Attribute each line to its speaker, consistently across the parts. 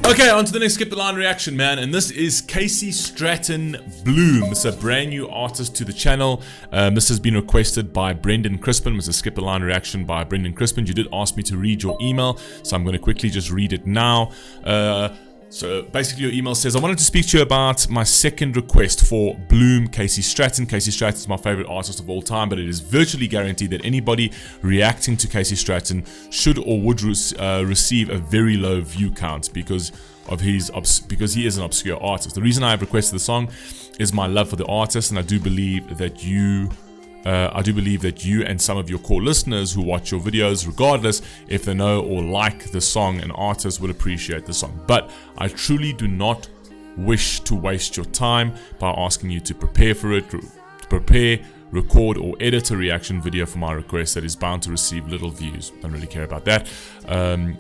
Speaker 1: Okay, on to the next Skip the Line reaction, man. And this is Casey Stratton Bloom. It's a brand new artist to the channel. This has been requested by Brendan Crispin. It's a Skip the Line reaction by Brendan Crispin. You did ask me to read your email, so I'm going to quickly just read it now. So basically your email says, I wanted to speak to you about my second request for Bloom Casey Stratton. Casey Stratton is my favorite artist of all time, but it is virtually guaranteed that anybody reacting to Casey Stratton should or would receive a very low view count because he is an obscure artist. The reason I have requested the song is my love for the artist, and I do believe that you and some of your core listeners who watch your videos, regardless if they know or like the song and artist, will appreciate the song. But I truly do not wish to waste your time by asking you to prepare for it, record or edit a reaction video for my request that is bound to receive little views. Don't really care about that.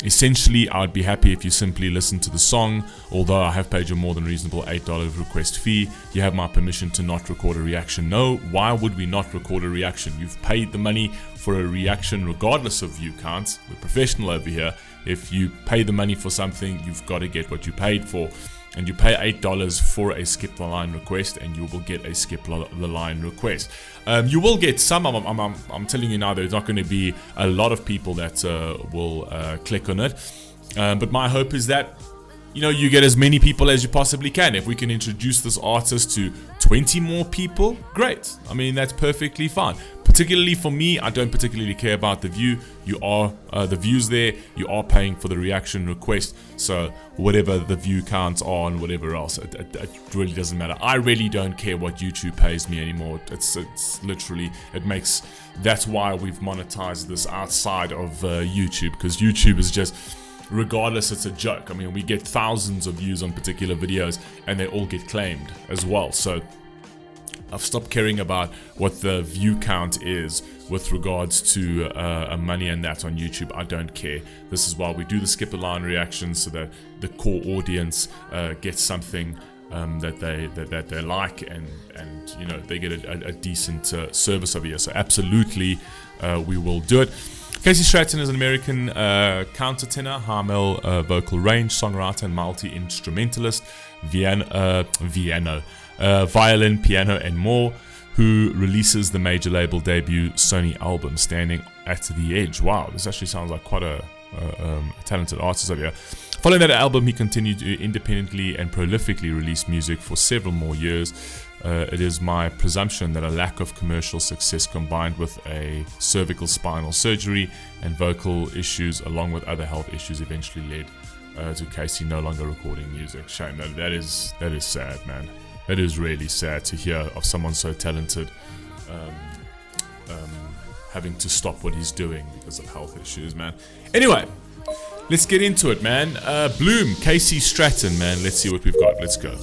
Speaker 1: Essentially, I'd be happy if you simply listen to the song. Although I have paid your more than reasonable $8 request fee, you have my permission to not record a reaction. No, why would we not record a reaction? You've paid the money for a reaction regardless of view counts. We're professional over here. If you pay the money for something, you've got to get what you paid for. And you pay $8 for a skip the line request, and you will get a skip the line request. You will get some. I'm telling you now, there's not going to be a lot of people that will click on it. But my hope is that you get as many people as you possibly can. If we can introduce this artist to 20 more people, great. I mean, that's perfectly fine. Particularly for me, I don't particularly care about the view. The views there. You are paying for the reaction request. So whatever the view counts are and whatever else, it really doesn't matter. I really don't care what YouTube pays me anymore. It's literally, that's why we've monetized this outside of YouTube, because YouTube is just, regardless, it's a joke. I mean, we get thousands of views on particular videos and they all get claimed as well. So I've stopped caring about what the view count is with regards to money and that on YouTube. I don't care. This is why we do the skip a line reactions, so that the core audience gets something that they like, and they get a decent service over here. So absolutely, we will do it. Casey Stratton is an American countertenor, high male vocal range, songwriter, and multi-instrumentalist, violin, piano, and more, who releases the major label debut Sony album, Standing at the Edge. Wow, this actually sounds like quite a talented artist over here. Following that album, he continued to independently and prolifically release music for several more years. It is my presumption that a lack of commercial success combined with a cervical spinal surgery and vocal issues along with other health issues eventually led to Casey no longer recording music. Shame. That is sad, man. It is really sad to hear of someone so talented having to stop what he's doing because of health issues, man. Anyway, let's get into it, man. Bloom, Casey Stratton, man. Let's see what we've got. Let's go.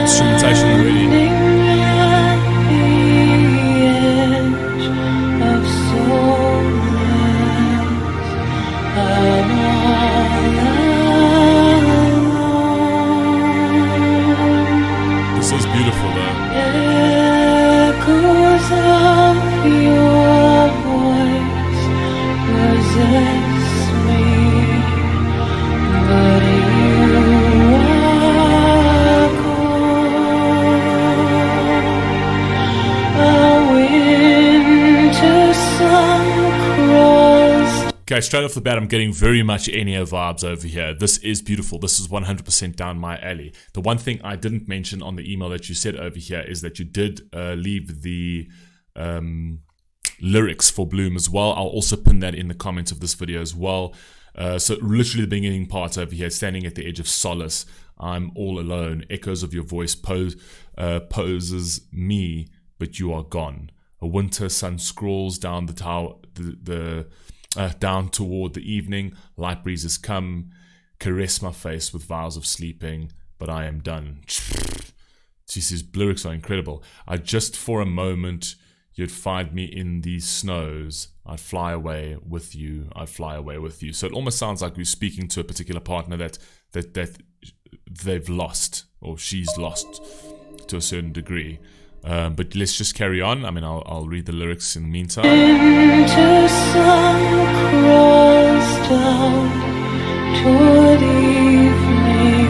Speaker 1: Instrumentation already. This is beautiful though. Echoes of your voice possess me, but you are a winter sun crawls. Okay, straight off the bat, I'm getting very much Ennio vibes over here. This is beautiful. This is 100% down my alley. The one thing I didn't mention on the email that you said over here is that you did leave the lyrics for Bloom as well. I'll also pin that in the comments of this video as well. So literally the beginning part over here, standing at the edge of solace, I'm all alone. Echoes of your voice poses me, but you are gone. A winter sun scrawls down the down toward the evening. Light breezes come, caress my face with vows of sleeping, but I am done. These lyrics are incredible. I just for a moment, you'd find me in these snows. I'd fly away with you. I'd fly away with you. So it almost sounds like we're speaking to a particular partner that they've lost, or she's lost to a certain degree. But let's just carry on. I mean, I'll read the lyrics in the meantime.
Speaker 2: Winter sun crawls down toward evening,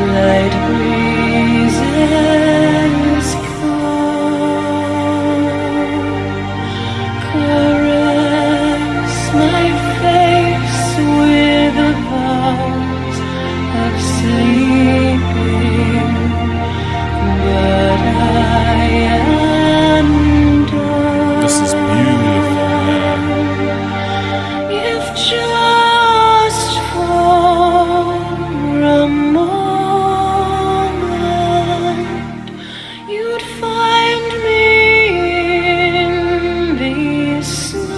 Speaker 2: light breezes come, caress my face with the vows of sleeping, but I am done.
Speaker 1: This is beautiful, man.
Speaker 2: If just for a moment you'd find me in these snows,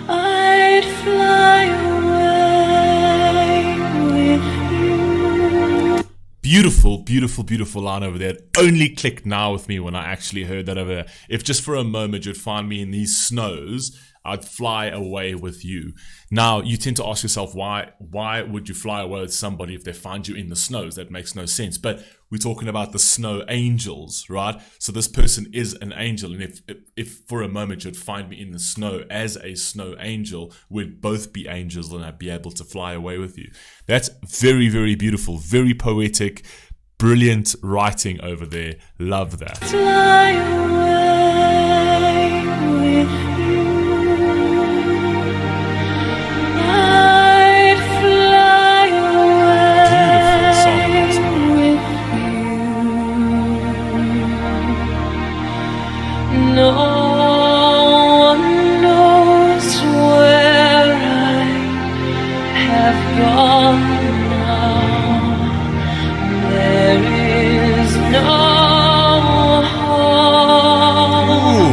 Speaker 2: I'd fly away with you.
Speaker 1: Beautiful, beautiful, beautiful line over there. It only clicked now with me when I actually heard that over there. If just for a moment you'd find me in these snows, I'd fly away with you. Now, you tend to ask yourself, why would you fly away with somebody if they find you in the snows? That makes no sense. But we're talking about the snow angels, right? So this person is an angel. And if for a moment you'd find me in the snow as a snow angel, we'd both be angels and I'd be able to fly away with you. That's very, very beautiful, very poetic, brilliant writing over there. Love that.
Speaker 2: Fly away with you. I'd fly
Speaker 1: Beautiful song,
Speaker 2: away
Speaker 1: this man.
Speaker 2: with you. No one knows where I have gone now. There is no home.
Speaker 1: Ooh,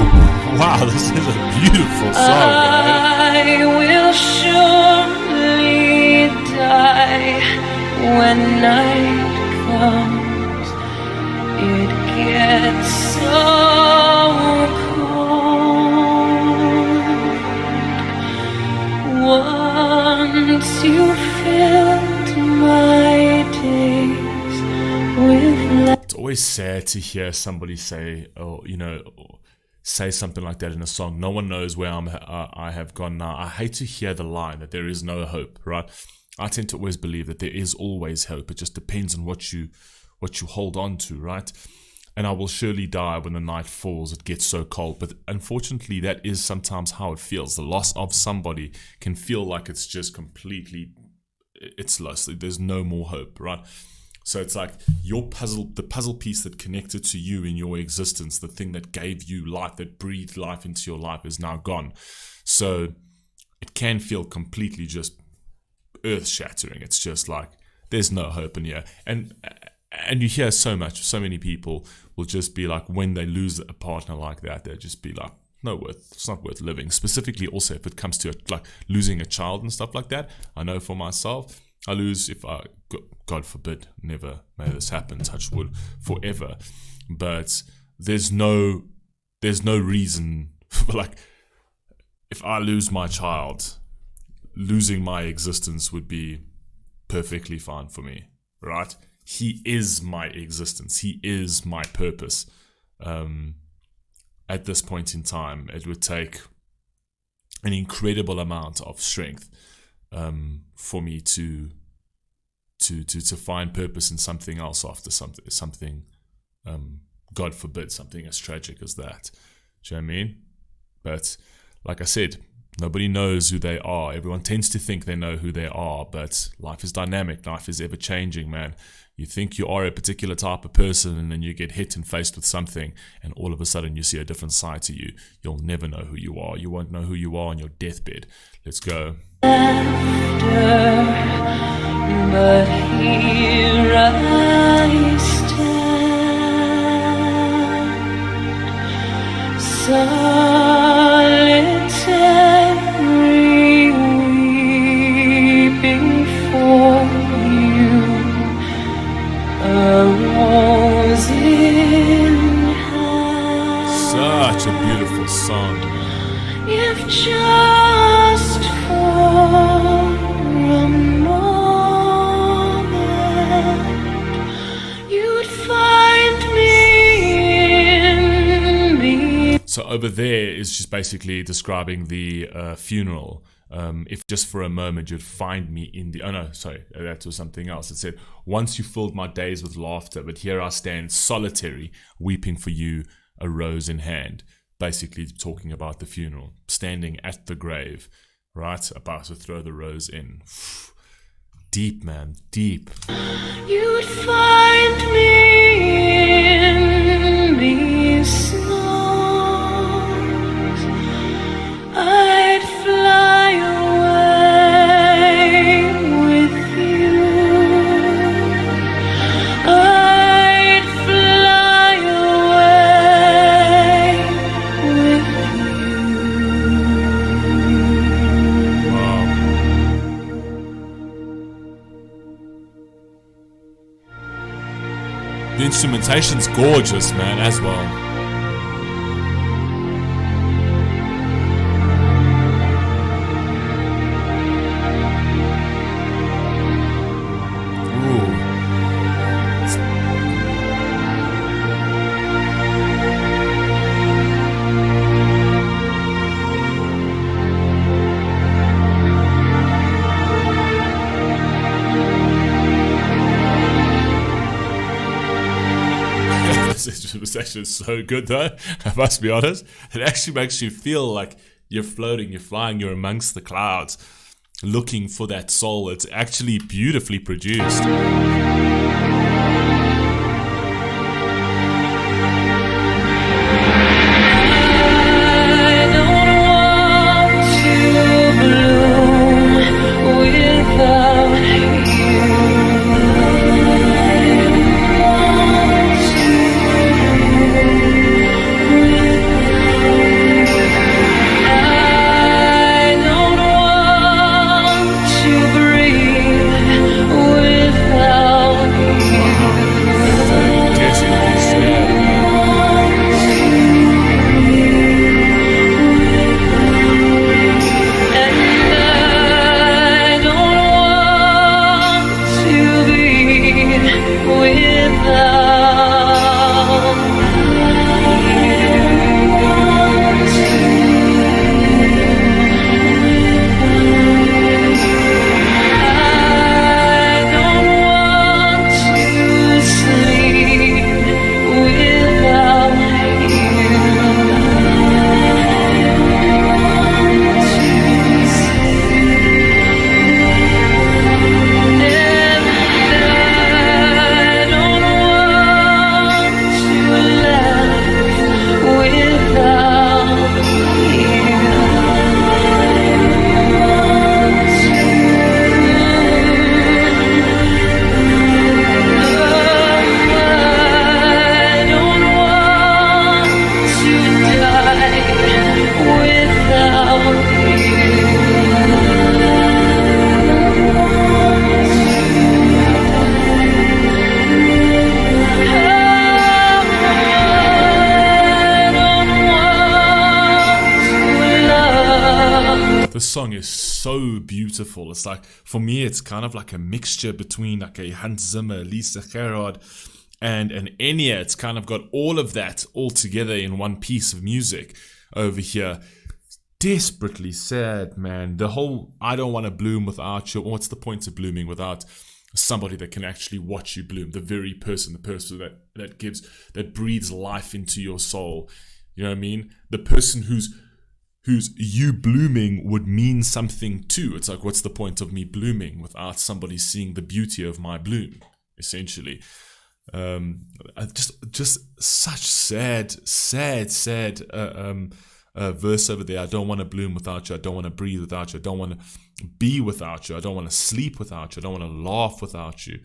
Speaker 1: wow, this is a beautiful song, man.
Speaker 2: I will surely die when night comes. It gets so cold. Once you filled my days with light.
Speaker 1: It's always sad to hear somebody say, say something like that in a song. No one knows where I have gone now. I hate to hear the line that there is no hope, right? I tend to always believe that there is always hope. It just depends on what you hold on to, right? And I will surely die when the night falls. It gets so cold. But unfortunately, that is sometimes how it feels. The loss of somebody can feel like it's just completely, it's lost. There's no more hope, right? So it's like your puzzle, the puzzle piece that connected to you in your existence, the thing that gave you life, that breathed life into your life is now gone. So it can feel completely just earth-shattering. It's just like, there's no hope in here. And you hear so many people will just be like, when they lose a partner like that, they'll just be like, it's not worth living. Specifically also if it comes to like losing a child and stuff like that. I know for myself, I lose, God forbid, never may this happen, touch wood, forever. But there's no reason for, like, if I lose my child, losing my existence would be perfectly fine for me, right? He is my existence. He is my purpose. At this point in time, it would take an incredible amount of strength for me to find purpose in something else after something, God forbid, something as tragic as that. Do you know what I mean? But like I said, nobody knows who they are. Everyone tends to think they know who they are, but life is dynamic. Life is ever changing, man. You think you are a particular type of person, and then you get hit and faced with something, and all of a sudden you see a different side to you. You'll never know who you are. You won't know who you are on your deathbed. Let's go.
Speaker 2: But here I stand, solitary weeping for you, a rose in hand.
Speaker 1: Such a beautiful song.
Speaker 2: If just for a moment you'd find me in me.
Speaker 1: So over there is just basically describing the funeral. If just for a moment you'd find me in the... Oh no, sorry, that was something else. It said, once you filled my days with laughter, but here I stand solitary, weeping for you, a rose in hand. Basically talking about the funeral, standing at the grave, right? About to throw the rose in. Deep, man, deep.
Speaker 2: You'd find me in these songs. I'd fly away with you. I'd fly away with you.
Speaker 1: Wow. The instrumentation's gorgeous, man, as well. Ooh. This instrumentation is so good, though. I must be honest. It actually makes you feel like you're floating, you're flying, you're amongst the clouds, looking for that soul. It's actually beautifully produced.
Speaker 2: I don't want to bloom without you. I don't want to breathe without you.
Speaker 1: Guess it is, yeah.
Speaker 2: And I don't want to be without I don't want to sleep without
Speaker 1: The song is so beautiful. It's like, for me, it's kind of like a mixture between like a Hans Zimmer, Lisa Gerrard, and an Enya. It's kind of got all of that all together in one piece of music over here. Desperately sad, man. The whole I don't want to bloom without you. What's the point of blooming without somebody that can actually watch you bloom? The very person, the person that breathes life into your soul. You know what I mean? The person who's you blooming would mean something too. It's like, what's the point of me blooming without somebody seeing the beauty of my bloom, essentially. Just such sad verse over there. I don't want to bloom without you. I don't want to breathe without you. I don't want to be without you. I don't want to sleep without you. I don't want to laugh without you.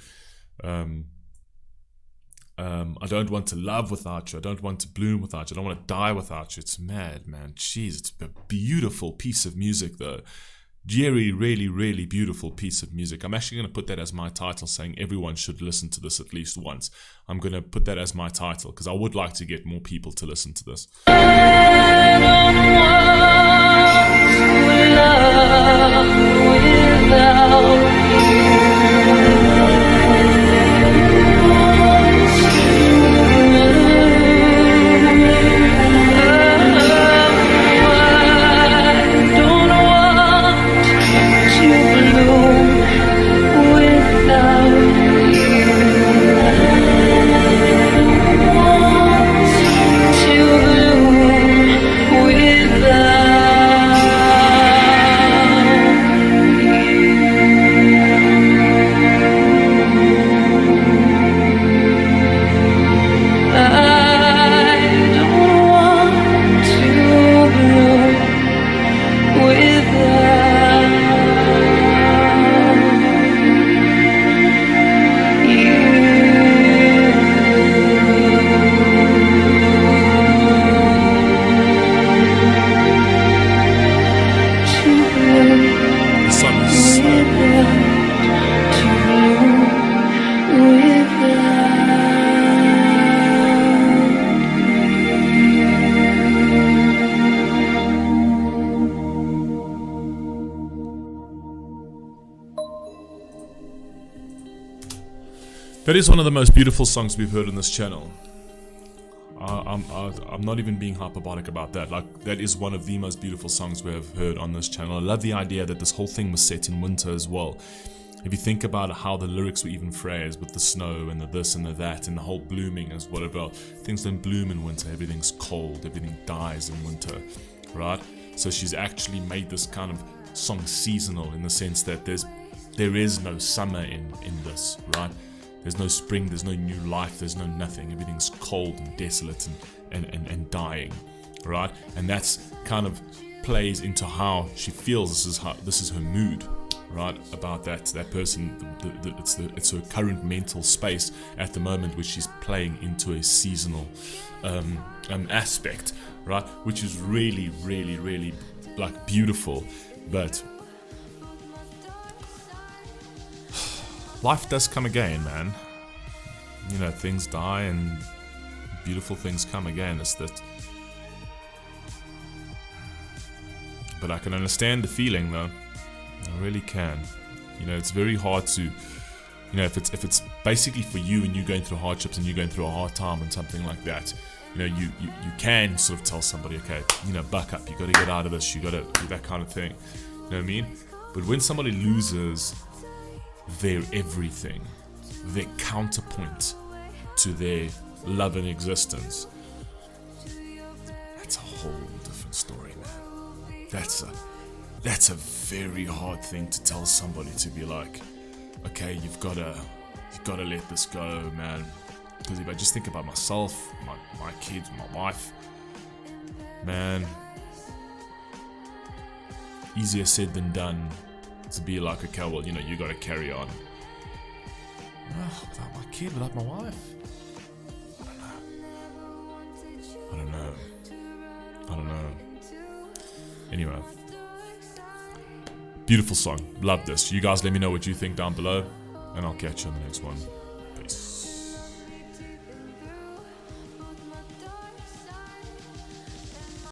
Speaker 1: I don't want to love without you. I don't want to bloom without you. I don't want to die without you. It's mad, man. Jeez, it's a beautiful piece of music, though. Really, really, really beautiful piece of music. I'm actually going to put that as my title, saying everyone should listen to this at least once. I'm going to put that as my title because I would like to get more people to listen to this.
Speaker 2: I don't want to love
Speaker 1: That is one of the most beautiful songs we've heard on this channel. I'm not even being hyperbolic about that. Like, that is one of the most beautiful songs we have heard on this channel. I love the idea that this whole thing was set in winter as well. If you think about how the lyrics were even phrased with the snow and the this and the that and the whole blooming as whatever. Things don't bloom in winter, everything's cold, everything dies in winter, right? So she's actually made this kind of song seasonal in the sense that there is no summer in this, right? There's no spring, there's no new life, there's no nothing. Everything's cold and desolate and dying, right? And that's kind of plays into how she feels. This is her mood, right? About that person. It's her current mental space at the moment, which she's playing into a seasonal aspect, right? Which is really, really, really like beautiful, but. Life does come again, man. You know, things die and beautiful things come again. It's that. But I can understand the feeling, though. I really can. You know, it's very hard to. You know, if it's basically for you and you're going through hardships and you're going through a hard time and something like that. You know, you can sort of tell somebody, okay, you know, buck up. You got to get out of this. You got to do that kind of thing. You know what I mean? But when somebody loses their everything, their counterpoint to their love and existence, that's a whole different story, man. That's a very hard thing to tell somebody, to be like, okay, you've got to let this go, man. Because if I just think about myself, my kids, my wife, man, easier said than done. To be like, okay, well, you know, you gotta carry on. Without my kid, without my wife, I don't know. Anyway, beautiful song. Love this. You guys let me know what you think down below, and I'll catch you on the next one.